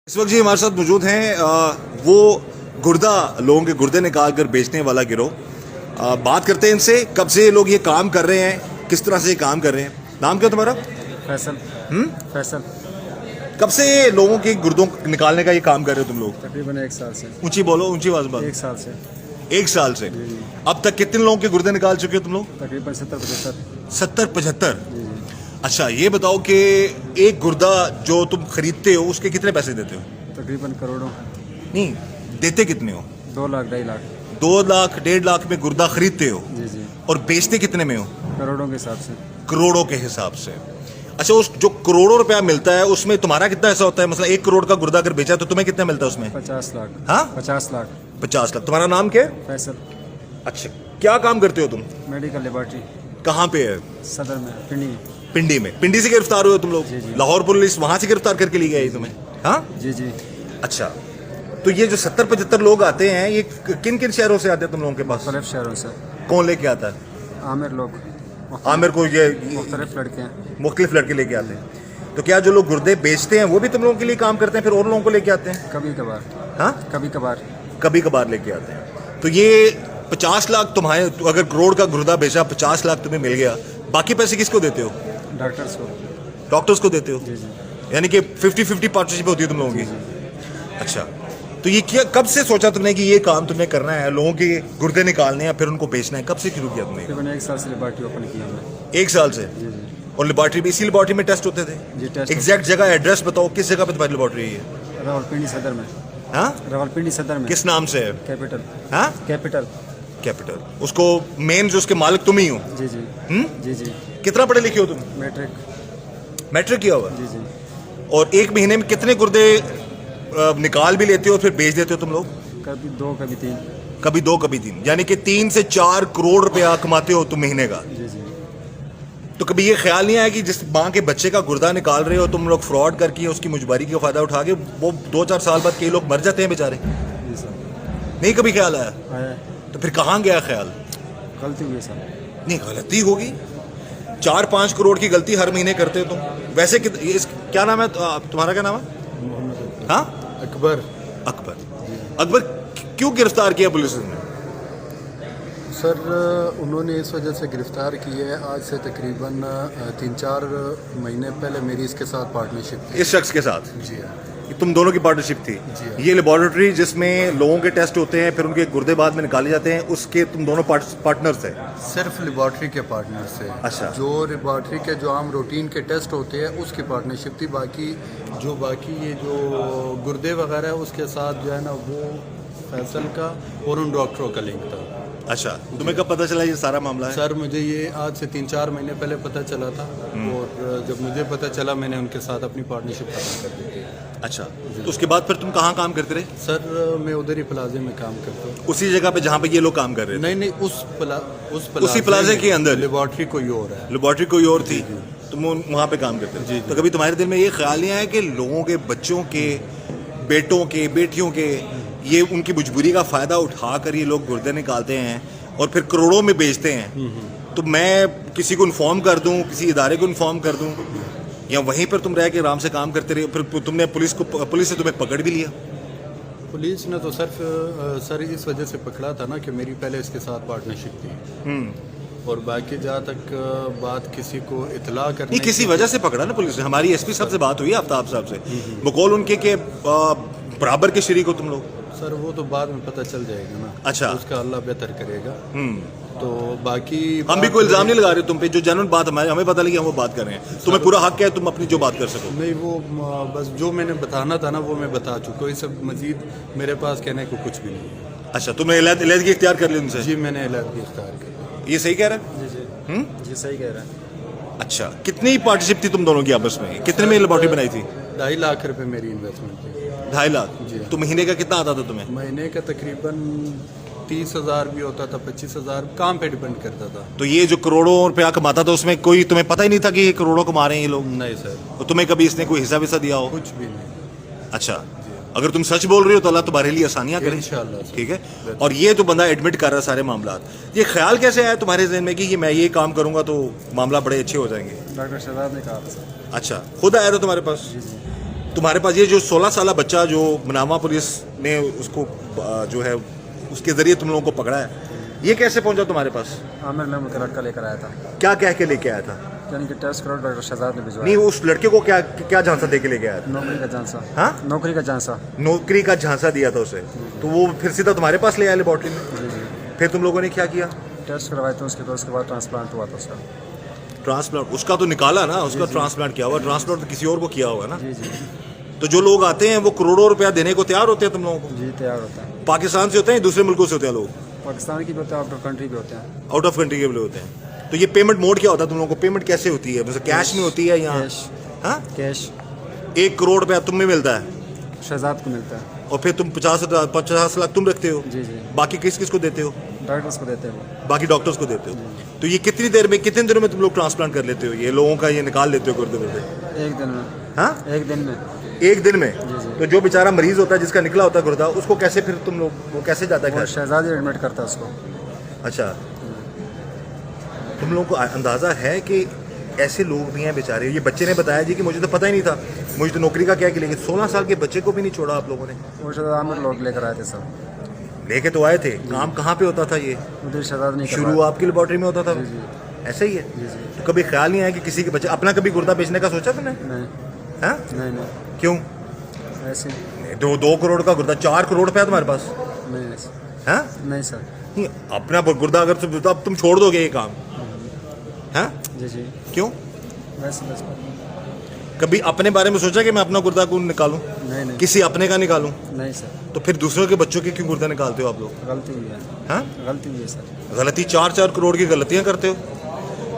इस वक्त जी हमारे साथ मौजूद हैं वो गुर्दा लोगों के गुर्दे निकाल कर बेचने वाला गिरोह। बात करते हैं इनसे, कब से ये लोग ये काम कर रहे हैं, किस तरह से ये काम कर रहे हैं। नाम क्या तुम्हारा? फैसल। फैसल। कब से ये लोगों के गुर्दों निकालने का ये काम कर रहे हो तुम लोग? तकरीबन 1 साल से। ऊंची बोलो, ऊंची आवाज बात। 1 साल से। 1 साल से। अब तक कितने लोगों के गुर्दे निकाल चुके हो तुम लोग? तकरीबन 70-75। 70-75। अच्छा, ये बताओ कि एक गुर्दा जो तुम खरीदते हो उसके कितने पैसे देते हो? तकरीबन करोड़ों। नहीं, देते कितने हो? 2 लाख 2.5 लाख। 2 लाख 1.5 लाख में गुर्दा खरीदते हो जी जी। और बेचते कितने में हो? करोड़ों के हिसाब से। करोड़ों के हिसाब से। अच्छा, उस जो करोड़ों रुपया मिलता है उसमें तुम्हारा कितना ऐसा होता है? मतलब 1 करोड़ का गुर्दा अगर बेचा तो तुम्हें कितना मिलता है उसमें? 50 लाख। हाँ, 50 लाख। 50 लाख। तुम्हारा नाम क्या है? फैसल। अच्छा, क्या काम करते हो तुम? Medical laboratory. कहाँ पे है? सदर में, पिंडी। पिंडी में। पिंडी से गिरफ्तार हुए हो तुम लोग? जी, जी। लाहौर पुलिस वहां से गिरफ्तार करके ली गई तुम्हें? हाँ जी जी। अच्छा, तो ये जो 70-75 लोग आते हैं, ये किन किन शहरों से आते हैं तुम लोगों के पास? मुख्तलिफ शहरों से। कौन लेके आता है? आमिर लोग। आमिर को ये मुख्तलिफ लड़के हैं। मुख्तलिफ लड़के लेके आते हैं। तो क्या जो लोग गुर्दे बेचते हैं वो भी तुम लोगों के लिए काम करते हैं, फिर और लोगों को लेके आते हैं? कभी कभार। हाँ, कभी कभार। कभी कभार लेके आते हैं। तो ये 50 लाख तुम्हारे, अगर करोड़ का गुर्दा बेचा, 50 लाख तुम्हें मिल गया, बाकी पैसे किसको देते हो? डॉक्टर्स को। डॉक्टर्स को देते हो? जी जी। यानी कि 50-50 पार्टनरशिप होती है तुम लोगों की? अच्छा, तो ये क्या, कब से सोचा तुमने कि ये काम तुम्हें करना है, लोगों के गुर्दे निकालने हैं फिर उनको बेचना है? कब से शुरू किया तुमने? तकरीबन 1 साल से लेबॉर्ट्री ओपन की हमने। 1 साल से? जी जी। और लेबॉर्ट्री में, इसी लेबॉर्ट्री में टेस्ट होते थे? जी, टेस्ट। एग्जैक्ट जगह, एड्रेस बताओ, किस जगह पे तुम्हारी लेबॉर्ट्री है? रावलपिंडी सदर में। हाँ, रावलपिंडी सदर में। किस नाम से है? कैपिटल। हाँ, कैपिटल। कैपिटल। उसको मेन जो उसके मालिक तुम ही हो? जी जी। जी जी। कितना पढ़े लिखे हो तुम? मैट्रिक। मैट्रिक किया हुआ? जी जी। और 1 महीने में कितने गुर्दे निकाल भी लेते हो और फिर बेच देते हो तुम लोग? कभी 2 कभी 3। कभी 2 कभी 3, यानी कि 3 से 4 करोड़ रुपया कमाते हो तुम महीने का। जी जी। तो कभी ये ख्याल नहीं आया कि जिस माँ के बच्चे का गुर्दा निकाल रहे हो तुम लोग, फ्रॉड करके उसकी मुजबारी का फायदा उठा के, वो 2-4 साल बाद कई लोग मर जाते हैं बेचारे? जी सर। नहीं कभी ख्याल आया? आया। तो फिर कहाँ गया ख्याल? गलती हुई सर। नहीं, गलती होगी। 4-5 करोड़ की गलती हर महीने करते हो तुम। वैसे क्या नाम है तुम्हारा? क्या नाम है? मोहम्मद। हाँ, अकबर। अकबर। अकबर क्यों गिरफ्तार किया पुलिस ने? सर, उन्होंने इस वजह से गिरफ़्तार की है, आज से तकरीबन 3-4 महीने पहले मेरी इसके साथ पार्टनरशिप थी। इस शख्स के साथ? जी हाँ। तुम दोनों की पार्टनरशिप थी? जी हाँ। ये लेबोरेटरी जिसमें लोगों के टेस्ट होते हैं फिर उनके गुर्दे बाद में निकाले जाते हैं, उसके तुम दोनों पार्टनर्स हैं? सिर्फ लेबॉर्ट्री के पार्टनर से। अच्छा। जो लेबॉर्ट्री के जो आम रूटीन के टेस्ट होते हैं उसकी पार्टनरशिप थी। बाकी ये जो गुर्दे वगैरह है उसके साथ जो है ना, वो फैसल का और उन डॉक्टरों का लिंक था। अच्छा, तुम्हें कब पता चला ये सारा मामला है? सर, मुझे ये आज से 3-4 महीने पहले पता चला था, और जब मुझे पता चला मैंने उनके साथ अपनी पार्टनरशिप खत्म कर दी थी। अच्छा, तो उसके बाद फिर तुम कहाँ काम करते रहे? सर, मैं उधर ही प्लाजे में काम करता हूँ। उसी जगह पे जहाँ पे ये लोग काम कर रहे थे? नहीं, उसी प्लाजे के अंदर? लेबॉर्ट्री कोई और है। लेबोरेटरी कोई और थी, तुम वहाँ पे काम करते थे? जी। तो कभी तुम्हारे दिल में ये ख्याल नहीं आया कि लोगों के बच्चों के, बेटों के, बेटियों के, ये उनकी मजबूरी का फ़ायदा उठाकर ये लोग गुर्दे निकालते हैं और फिर करोड़ों में बेचते हैं, तो मैं किसी को इन्फॉर्म कर दूं, किसी इदारे को इन्फॉर्म कर दूं, या वहीं पर तुम रह के आराम से काम करते रहे? फिर तुमने पुलिस ने तुम्हें पकड़ भी लिया? पुलिस ने तो सर इस वजह से पकड़ा था ना कि मेरी पहले इसके साथ पार्टनरशिप थी, और बाकी जहाँ तक बात किसी को इतला करने नहीं, किसी वजह से पकड़ा ना पुलिस ने। हमारी एसपी साहब से बात हुई, आफ्ताब साहब से, बकौल उनके के बराबर के शरीक हो तुम लोग? सर, वो तो बाद में पता चल जाएगा ना। अच्छा। उसका अल्लाह बेहतर करेगा। तो बाकी हम भी कोई इल्जाम नहीं लगा रहे तुम पे, जो जनरल बात हमें पता लगी हम वो बात कर रहे हैं। तुम्हें पूरा हक है तुम अपनी जो बात कर सको। नहीं, वो बस जो मैंने बताना था ना वो मैं बता चुका हूँ। इस सब मजीद मेरे पास कहने को कुछ भी नहीं है। अच्छा, तुमने इलाज की इख्तियार कर ली उनसे? जी, मैंने इलाज इख्तियार किया। ये सही कह रहा है? जी जी। जी सही कह रहा है। अच्छा, कितनी पार्टनरशिप थी तुम दोनों की आपस में? कितने में लेबोरेटरी बनाई थी? 2.5 लाख रुपए मेरी इन्वेस्टमेंट थी। 2.5 लाख? जी। तो महीने का कितना आता था तुम्हें? महीने का तकरीबन 30,000 भी होता था, 25,000, काम पे डिपेंड करता था। तो ये जो करोड़ों रुपया कमाता था उसमें कोई तुम्हें पता ही नहीं था कि ये करोड़ों कमा रहे हैं ये लोग? नहीं सर, तो तुम्हें कभी इसने कोई हिस्सा विस्सा दिया हो? कुछ भी नहीं। अच्छा, अगर तुम सच बोल रहे हो तो अल्लाह तुम्हारे लिए आसानियां करे इंशाल्लाह। ठीक है। और ये तो बंदा एडमिट कर रहा है सारे मामला, ये ख्याल कैसे आया तुम्हारे जहन में कि ये मैं ये काम करूंगा तो मामला बड़े अच्छे हो जाएंगे? डॉक्टर शहजाद ने कहा था सर। अच्छा, खुद आया था तुम्हारे पास? जी जी। تمہارے پاس یہ جو 16 سالہ بچہ جو منامہ پولیس نے اس کو جو ہے اس کے ذریعے تم لوگوں کو پکڑا ہے, یہ کیسے پہنچا تمہارے پاس؟ عامر میں مجھے لڑکا لے کر آیا تھا, کیا کہہ کے لے کے آیا تھا؟ یعنی کہ ٹیسٹ کرو ڈاکٹر شہزاد نے بھجوایا. نہیں, اس لڑکے کو کیا جھانسا دے کے لے کے آیا تھا؟ نوکری کا جھانسا. ہاں, نوکری کا جھانسا. نوکری کا جھانسا دیا تھا اسے, تو وہ پھر سیدھا تمہارے پاس لے آیا لیبارٹری میں. جی جی, پھر تم لوگوں نے کیا کیا؟ ٹیسٹ کروائے تھے اس کے بعد ٹرانسپلانٹ ہوا تھا اس کا. ٹرانسپلانٹ اس کا تو نکالا نا, اس کا ٹرانسپلانٹ کیا ہوا, ٹرانسپلانٹ تو کسی اور کو کیا ہوگا نا. جی جی تو جو لوگ آتے ہیں وہ کروڑوں روپیہ دینے کو تیار ہوتے ہیں تم لوگوں کو؟ جی, تیار ہوتا ہے. پاکستان سے ہوتے ہیں, دوسرے ملکوں سے ہوتے ہیں لوگ؟ پاکستان کی بھی ہوتے ہیں, آؤٹ آف کنٹری بھی ہوتے ہیں. آؤٹ آف کنٹری کے بھی ہوتے ہیں. تو یہ پیمنٹ موڈ کیا ہوتا ہے تم لوگوں کو؟ پیمنٹ کیسے ہوتی ہے, کیش میں ہوتی ہے یا کیش؟ ہاں, کیش 1 کروڑ روپیہ تم میں ملتا ہے شہزاد کو ملتا ہے. اور پھر تم 50 لاکھ تم رکھتے ہو. جی جی, باقی کس کو دیتے ہو؟ ڈاکٹرس کو دیتے ہیں وہ. باقی ڈاکٹرز کو دیتے ہو. تو یہ کتنی دیر میں, کتنے دنوں میں تم لوگ ٹرانسپلانٹ کر لیتے ہو یہ لوگوں کا, یہ نکال لیتے ہو گردے وردے؟ 1 دن میں. ہاں, 1 دن میں. 1 دن میں. جی جی, تو جو بیچارہ مریض ہوتا ہے جس کا نکلا ہوتا ہے گردہ, اس کو کیسے پھر تم لوگ, وہ کیسے جاتا ہے وہ گھر؟ شہزاد ہی ایڈمٹ کرتا ہے اس کو. اچھا, تم لوگوں کو اندازہ ہے کہ ایسے لوگ بھی ہیں بیچارے؟ یہ بچے نے بتایا جی کہ مجھے تو پتہ ہی نہیں تھا, مجھے تو نوکری کا کیا کہ, لیکن 16 سال کے بچے کو بھی نہیں چھوڑا آپ لوگوں نے. وہ شہزاد عامر لوگ لے کر آئے تھے سب. لے کے تو آئے تھے, کام کہاں پہ ہوتا تھا یہ؟ ادھر شہزاد نہیں شروع آپ کی لیبارٹری میں ہوتا تھا؟ جی جی ایسا ہی ہے. جی جی. تو کبھی خیال نہیں آیا کہ کسی کے بچے اپنا کبھی گردہ بیچنے کا سوچا تم نے؟ نہیں ہاں, نہیں نہیں, کیوں؟ ایسے 2 کروڑ کا گردہ, 4 کروڑ روپیہ تمہارے پاس؟ نہیں ایسے ہاں, نہیں سر. نہیں, اپنا گردہ اگر اب تم چھوڑ دو گے یہ کام؟ ہاں, جی جی, کیوں؟ ویسے بس. کبھی اپنے بارے میں سوچا کہ میں اپنا گردہ کیوں نکالوں, نہیں نہیں کسی اپنے کا نکالوں؟ نہیں سر, تو پھر دوسروں کے بچوں کے کیوں گردہ نکالتے ہو آپ لوگ؟ غلطی ہوئی ہے. ہاں, غلطی ہوئی ہے سر. غلطی 4 کروڑ کی غلطیاں کرتے ہو.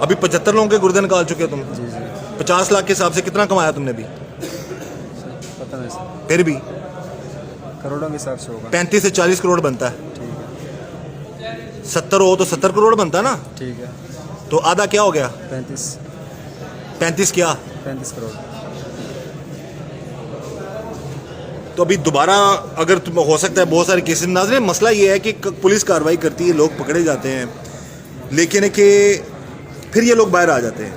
ابھی 75 لوگوں کے گردے نکال چکے ہو تم. جی جی, 50 لاکھ کے حساب سے کتنا کمایا تم نے ابھی؟ پتہ نہیں سر, پھر بھی کروڑوں کے حساب سے ہوگا. 35 سے 40 کروڑ بنتا ہے. ٹھیک ہے 70 ہو تو 70 کروڑ بنتا ہے نا. ٹھیک ہے. تو آدھا کیا ہو گیا؟ 35 کیا؟ 35 کروڑ. تو ابھی دوبارہ اگر تم ہو سکتا ہے بہت سارے کیسز. ناظرین, مسئلہ یہ ہے کہ پولیس کارروائی کرتی ہے, لوگ پکڑے جاتے ہیں, لیکن ہے کہ پھر یہ لوگ باہر آ جاتے ہیں.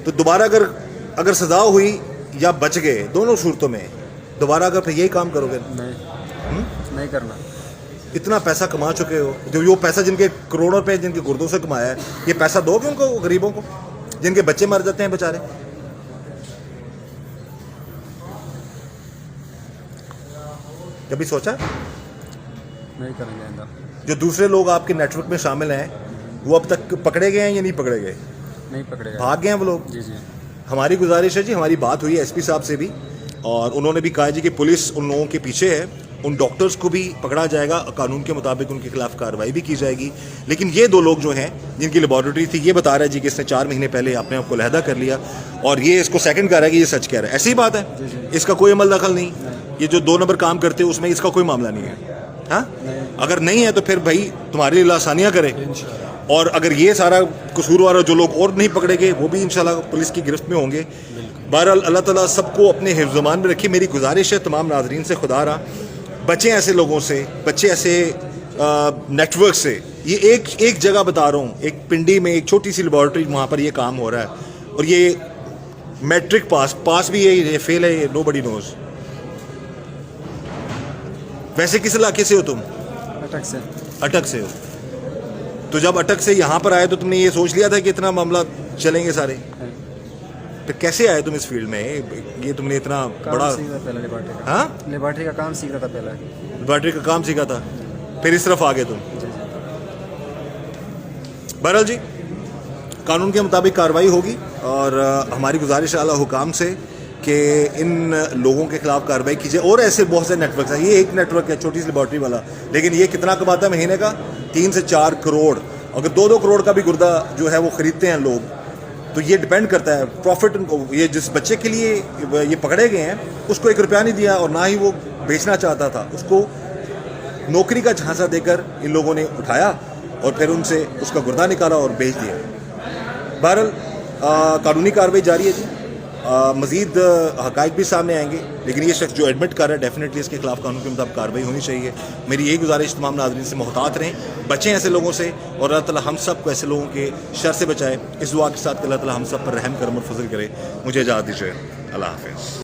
تو دوبارہ اگر سزا ہوئی یا بچ گئے, دونوں صورتوں میں دوبارہ اگر پھر یہی کام کرو گے؟ نہیں کرنا. اتنا پیسہ کما چکے ہو, جو وہ پیسہ جن کے کروڑوں روپے جن کے گردوں سے کمایا ہے, یہ پیسہ دو گے ان کو, غریبوں کو جن کے بچے مر جاتے ہیں بیچارے؟ کبھی سوچا؟ نہیں کریں گے اندر. جو دوسرے لوگ آپ کے نیٹ ورک میں شامل ہیں وہ اب تک پکڑے گئے ہیں یا نہیں پکڑے گئے؟ نہیں پکڑے گا. بھاگ گئے ہیں وہ لوگ؟ جی جی. ہماری گزارش ہے جی, ہماری بات ہوئی ہے ایس پی صاحب سے بھی, اور انہوں نے بھی کہا جی کہ پولیس ان لوگوں کے پیچھے ہے, ان ڈاکٹرز کو بھی پکڑا جائے گا, قانون کے مطابق ان کے خلاف کارروائی بھی کی جائے گی. لیکن یہ 2 لوگ جو ہیں جن کی لیبارٹری تھی, یہ بتا رہا ہے جی کہ اس نے 4 مہینے پہلے اپنے آپ کو علیحدہ کر لیا, اور یہ اس کو سیکنڈ کر رہا ہے کہ یہ سچ کہہ رہا ہے. ایسی ہی بات ہے, اس کا کوئی عمل دخل نہیں. یہ جو 2 نمبر کام کرتے ہیں اس میں اس کا کوئی معاملہ نہیں ہے. ہاں, اگر نہیں ہے تو پھر بھائی تمہارے لیے آسانیاں کرے, اور اگر یہ سارا قصوروار جو لوگ اور نہیں پکڑے گئے وہ بھی انشاءاللہ پولیس کی گرفت میں ہوں گے. بہرحال اللہ تعالیٰ سب کو اپنے حفظ امان میں رکھے. میری گزارش ہے تمام ناظرین سے, خدا رہا بچیں ایسے لوگوں سے, بچے ایسے نیٹ ورک سے. یہ ایک جگہ بتا رہا ہوں, ایک پنڈی میں ایک چھوٹی سی لیبارٹری, وہاں پر یہ کام ہو رہا ہے, اور یہ میٹرک پاس بھی ہے, یہ فیل ہے, یہ نو بڈی نوز. ویسے کس علاقے سے ہو تم؟ اٹک سے. اٹک سے ہو. تو جب اٹک سے یہاں پر آئے تو تم نے یہ سوچ لیا تھا کہ اتنا معاملہ چلیں گے سارے؟ پھر کیسے آئے تم اس فیلڈ میں؟ یہ تم نے اتنا بڑا ہاں لیبارٹری کا کام سیکھا تھا پہلے. لیبارٹری کا کام سیکھا تھا, پھر اس طرف آ گئے تم. بہرحال جی, قانون کے مطابق کارروائی ہوگی, اور ہماری گزارش اعلیٰ حکام سے کہ ان لوگوں کے خلاف کارروائی کی جائے. اور ایسے بہت سے نیٹ ورکس ہیں, یہ ایک نیٹ ورک ہے چھوٹی سی لیبارٹری والا, لیکن یہ کتنا کماتا ہے مہینے کا؟ 3 سے 4 کروڑ. اگر 2 کروڑ کا بھی گردہ جو ہے وہ خریدتے ہیں لوگ, تو یہ ڈپینڈ کرتا ہے پروفٹ ان کو. یہ جس بچے کے لیے یہ پکڑے گئے ہیں اس کو 1 روپیہ نہیں دیا, اور نہ ہی وہ بیچنا چاہتا تھا, اس کو نوکری کا جھانسا دے کر ان لوگوں نے اٹھایا, اور پھر ان سے اس کا گردہ نکالا اور بیچ دیا. بہرحال قانونی کارروائی جاری ہے جی, مزید حقائق بھی سامنے آئیں گے, لیکن یہ شخص جو ایڈمٹ کر رہا ہے ڈیفینیٹلی اس کے خلاف قانون کے مطابق کارروائی ہونی چاہیے. میری یہی گزارش تمام ناظرین سے, محتاط رہیں, بچیں ایسے لوگوں سے, اور اللہ تعالیٰ ہم سب کو ایسے لوگوں کے شر سے بچائے. اس دعا کے ساتھ کہ اللہ تعالیٰ ہم سب پر رحم کرم اور فضل کرے. مجھے اجازت دیجیے, اللہ حافظ.